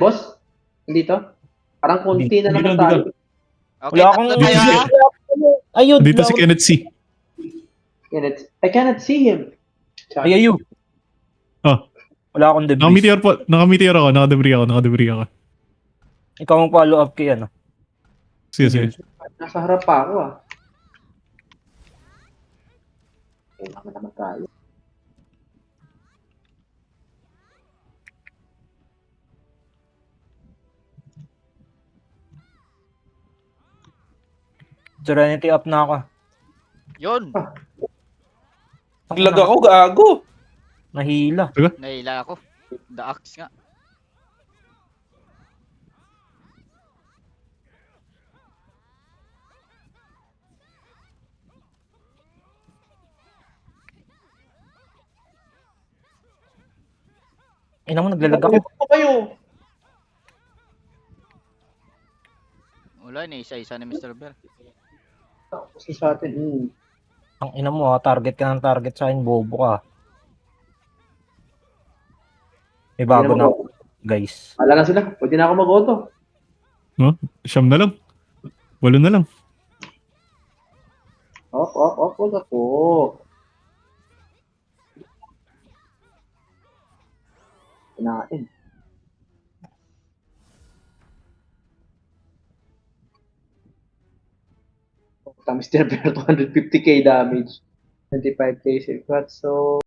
Boss, hindi to? Parang konti na Hindi naman na, hindi tayo. Okay, Wala akong tatlo tayo video. ha. Ayun, Dito wala si akong- Kenneth C. I cannot see him. Ay, ayun. Oh, Wala akong debris. naka-meteor po. Naka-meteor ako. Naka-debris ako. Ikaw ang follow up kay ano. Sige, sige. Nasa harap pa ako ah. Kailangan naman tayo. Serenity up na ako. Yun. Naglag ako, gago. Nahila. Nahila ako. The axe nga. Ay naman, naglalag ako. Ito kayo. Wala, isa-isa ni Mr. Bell. Kasi sa atin, Ang ina mo, target ka ng target sa akin, bobo ka. May bago na ako, guys. Wala na sila. Pwede na ako mag-auto. Siyam na lang. 8 na lang. Op, wag ako. Kinain. Mr. Bear, 250k damage. 25k save. So,